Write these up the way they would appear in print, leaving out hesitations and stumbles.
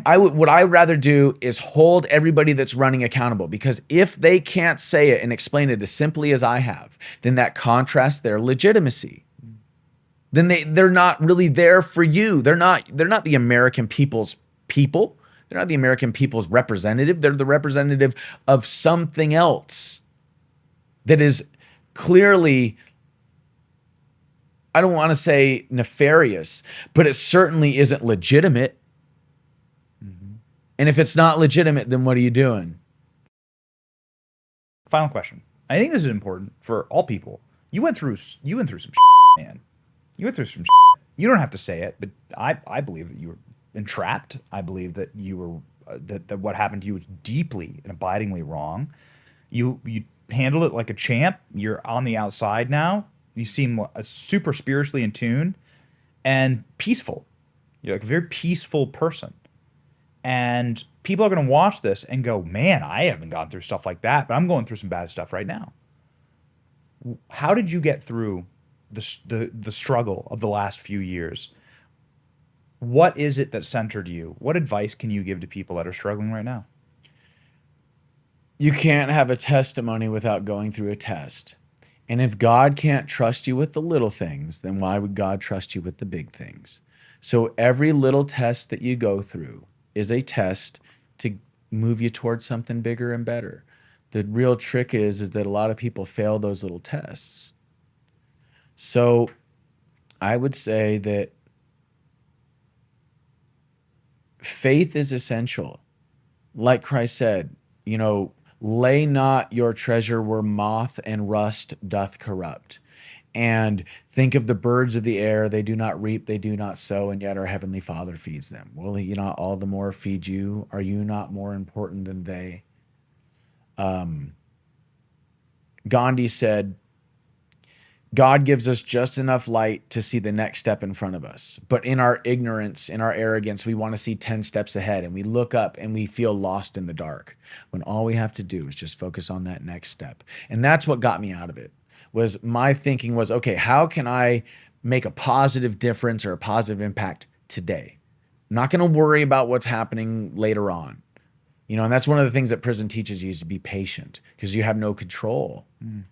What I would rather do is hold everybody that's running accountable, because if they can't say it and explain it as simply as I have, then that contrasts their legitimacy. Then they're not really there for you. They're not the American people's people. They're not the American people's representative. They're the representative of something else that is clearly, I don't want to say nefarious, but it certainly isn't legitimate. And if it's not legitimate, then what are you doing? Final question. I think this is important for all people. You went through some shit, man. You went through some shit. You don't have to say it, but I believe that you were entrapped. I believe that you were that what happened to you was deeply and abidingly wrong. You handled it like a champ. You're on the outside now. You seem super spiritually in tune and peaceful. You're like a very peaceful person. And people are going to watch this and go, man, I haven't gone through stuff like that, but I'm going through some bad stuff right now. How did you get through the struggle of the last few years? What is it that centered you? What advice can you give to people that are struggling right now? You can't have a testimony without going through a test. And if God can't trust you with the little things, then why would God trust you with the big things? So every little test that you go through is a test to move you towards something bigger and better. The real trick is that a lot of people fail those little tests. So I would say that faith is essential. Like Christ said, lay not your treasure where moth and rust doth corrupt. And think of the birds of the air. They do not reap, they do not sow, and yet our Heavenly Father feeds them. Will He not all the more feed you? Are you not more important than they? Gandhi said, God gives us just enough light to see the next step in front of us. But in our ignorance, in our arrogance, we want to see 10 steps ahead, and we look up and we feel lost in the dark, when all we have to do is just focus on that next step. And that's what got me out of it. Was my thinking was, okay, how can I make a positive difference or a positive impact today? I'm not going to worry about what's happening later on. And that's one of the things that prison teaches you, is to be patient, because you have no control. And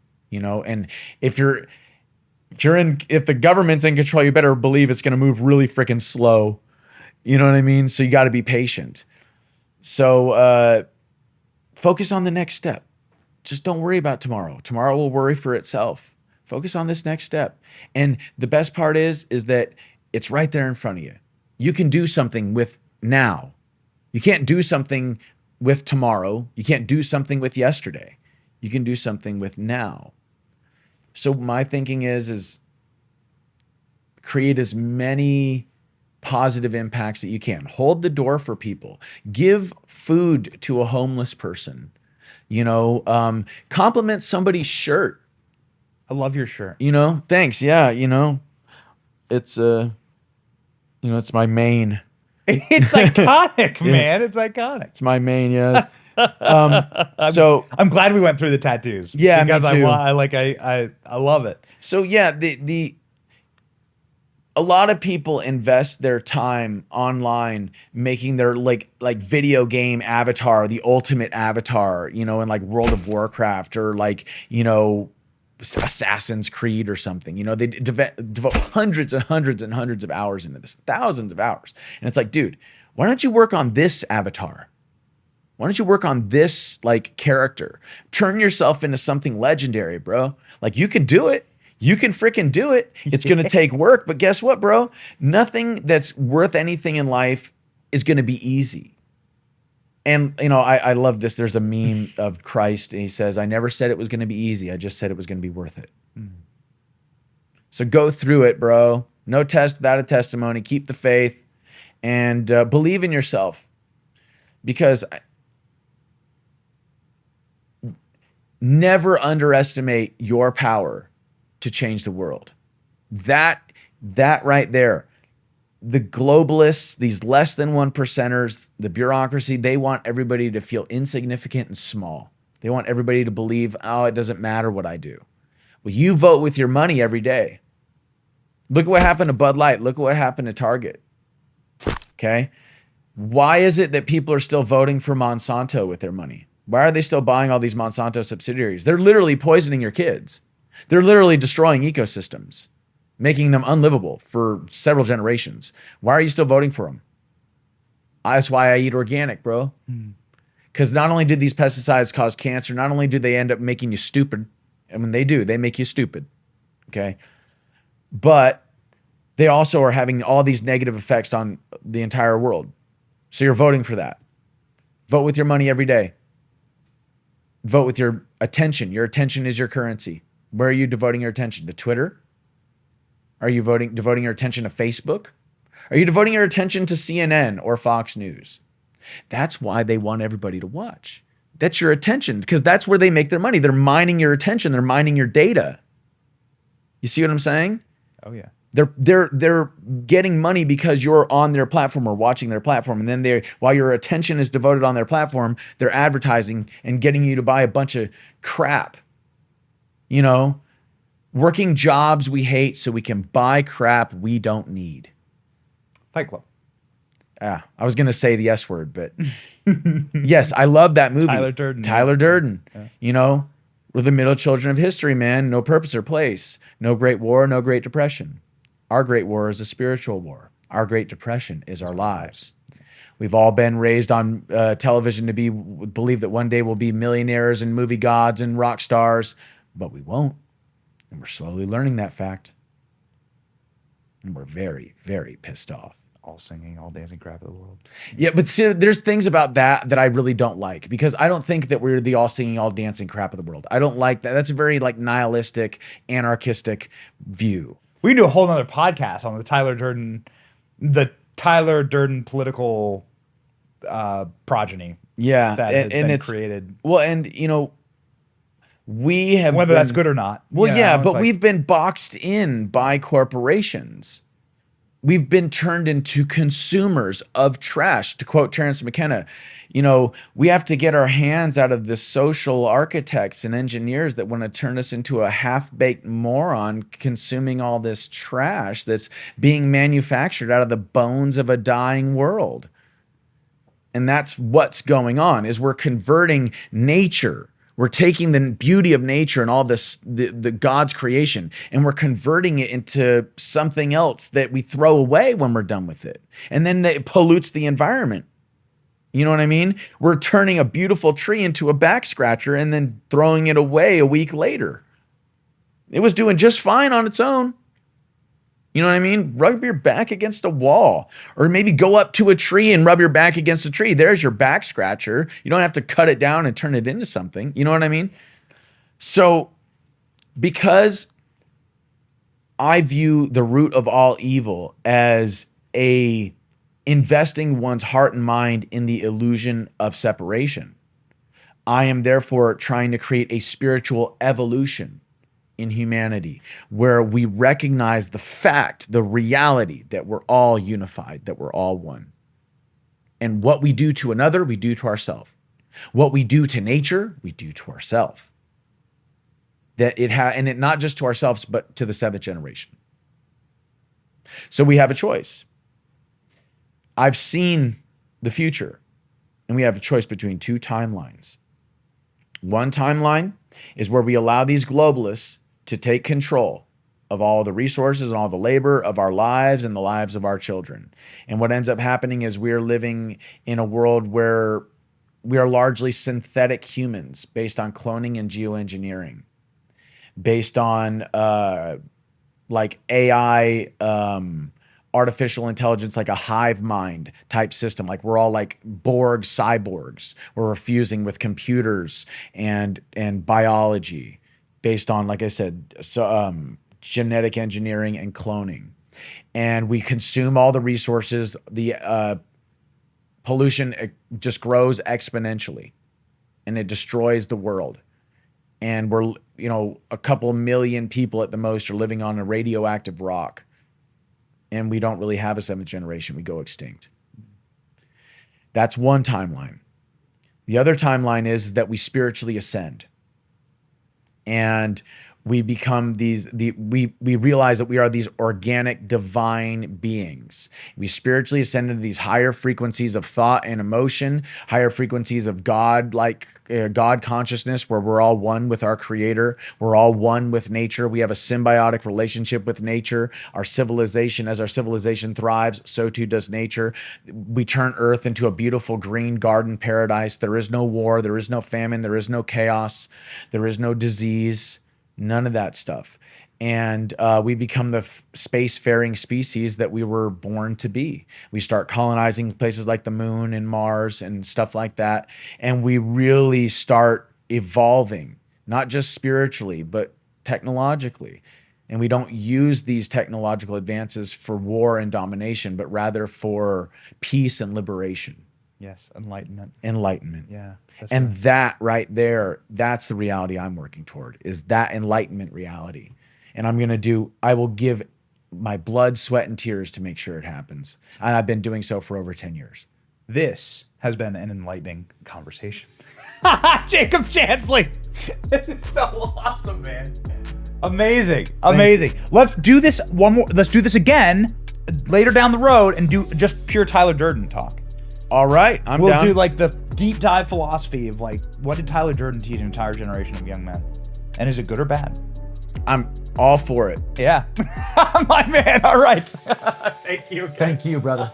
if the government's in control, you better believe it's going to move really freaking slow. You know what I mean? So you got to be patient. So focus on the next step. Just don't worry about tomorrow. Tomorrow will worry for itself. Focus on this next step. And the best part is that it's right there in front of you. You can do something with now. You can't do something with tomorrow. You can't do something with yesterday. You can do something with now. So my thinking is create as many positive impacts that you can. Hold the door for people. Give food to a homeless person. Compliment somebody's shirt. I love your shirt. Thanks. Yeah. It's it's my main. It's iconic, man. It's iconic. It's my main. Yeah. I'm glad we went through the tattoos. Yeah, because me too. I love it. So yeah, a lot of people invest their time online making their like video game avatar, the ultimate avatar, in like World of Warcraft or Assassin's Creed or something. They devote hundreds and hundreds and hundreds of hours into this, thousands of hours. And it's like, dude, why don't you work on this avatar? Why don't you work on this character? Turn yourself into something legendary, bro. You can do it. You can freaking do it. It's going to take work, but guess what, bro? Nothing that's worth anything in life is going to be easy. And, I love this. There's a meme of Christ, and he says, I never said it was going to be easy. I just said it was going to be worth it. So go through it, bro. No test without a testimony. Keep the faith and believe in yourself, because never underestimate your power to change the world. That right there. The globalists, these less than 1%ers, the bureaucracy, they want everybody to feel insignificant and small. They want everybody to believe, oh, it doesn't matter what I do. Well, you vote with your money every day. Look at what happened to Bud Light. Look at what happened to Target. Okay? Why is it that people are still voting for Monsanto with their money? Why are they still buying all these Monsanto subsidiaries? They're literally poisoning your kids. They're literally destroying ecosystems, making them unlivable for several generations. Why are you still voting for them? That's why I eat organic, bro. Because not only do these pesticides cause cancer, not only do they end up making you stupid, and when they do, they make you stupid. Okay. But they also are having all these negative effects on the entire world. So you're voting for that. Vote with your money every day. Vote with your attention. Your attention is your currency. Where are you devoting your attention? To Twitter? Are you devoting your attention to Facebook? Are you devoting your attention to CNN or Fox News? That's why they want everybody to watch. That's your attention, because that's where they make their money. They're mining your attention. They're mining your data. You see what I'm saying? Oh yeah. They're getting money because you're on their platform or watching their platform, and then while your attention is devoted on their platform, they're advertising and getting you to buy a bunch of crap. You know, working jobs we hate so we can buy crap we don't need. Fight Club. I was gonna say the S word, but yes, I love that movie. Tyler Durden. Tyler Durden. Yeah. You know, we're the middle children of history, man. No purpose or place. No great war, no great depression. Our great war is a spiritual war. Our great depression is our lives. We've all been raised on television to believe that one day we'll be millionaires and movie gods and rock stars, but we won't. And we're slowly learning that fact. And we're very, very pissed off. All singing, all dancing crap of the world. Yeah, but see, there's things about that I really don't like, because I don't think that we're the all singing, all dancing crap of the world. I don't like that. That's a very like nihilistic, anarchistic view. We can do a whole nother podcast on the Tyler Durden political progeny. Yeah, that has been created. Well, and you know, we have whether that's good or not. Well, yeah, but we've been boxed in by corporations. We've been turned into consumers of trash. To quote Terrence McKenna, you know, we have to get our hands out of the social architects and engineers that want to turn us into a half-baked moron consuming all this trash that's being manufactured out of the bones of a dying world. And that's what's going on, is we're converting nature. We're taking the beauty of nature and all this, the God's creation, and we're converting it into something else that we throw away when we're done with it. And then it pollutes the environment. You know what I mean? We're turning a beautiful tree into a back scratcher and then throwing it away a week later. It was doing just fine on its own. You know what I mean? Rub your back against a wall, or maybe go up to a tree and rub your back against a tree. There's your back scratcher. You don't have to cut it down and turn it into something. You know what I mean? So because I view the root of all evil as investing one's heart and mind in the illusion of separation, I am therefore trying to create a spiritual evolution in humanity, where we recognize the fact, the reality that we're all unified, that we're all one. And what we do to another, we do to ourselves. What we do to nature, we do to ourselves. And it not just to ourselves, but to the seventh generation. So we have a choice. I've seen the future, and we have a choice between two timelines. One timeline is where we allow these globalists to take control of all the resources and all the labor of our lives and the lives of our children. And what ends up happening is we're living in a world where we are largely synthetic humans based on cloning and geoengineering, based on like AI, artificial intelligence, like a hive mind type system. Like we're all like Borg cyborgs. We're fusing with computers and biology, based on, like I said, genetic engineering and cloning. And we consume all the resources. The pollution just grows exponentially, and it destroys the world. And we're, you know, a couple million people at the most are living on a radioactive rock. And we don't really have a seventh generation. We go extinct. That's one timeline. The other timeline is that we spiritually ascend. And We become we realize that we are these organic divine beings. We spiritually ascend into these higher frequencies of thought and emotion, higher frequencies of God, like God consciousness, where we're all one with our creator. We're all one with nature. We have a symbiotic relationship with nature. Our civilization, as our civilization thrives, so too does nature. We turn earth into a beautiful green garden paradise. There is no war. There is no famine. There is no chaos. There is no disease. None of that stuff. And we become the space-faring species that we were born to be. We start colonizing places like the moon and Mars and stuff like that. And we really start evolving, not just spiritually, but technologically. And we don't use these technological advances for war and domination, but rather for peace and liberation. Yes, enlightenment. Enlightenment. Yeah. And Right. that right there, that's the reality I'm working toward, is that enlightenment reality. And I will give my blood, sweat, and tears to make sure it happens. And I've been doing so for over 10 years. This has been an enlightening conversation. Jacob Chansley. This is so awesome, man. Amazing. Amazing. Let's do this one more. Let's do this again later down the road and do just pure Tyler Durden talk. All right, We'll down. do like the deep dive philosophy of like, what did Tyler Durden teach an entire generation of young men? And is it good or bad? I'm all for it. Yeah. My man. All right. Thank you. Thank you, brother.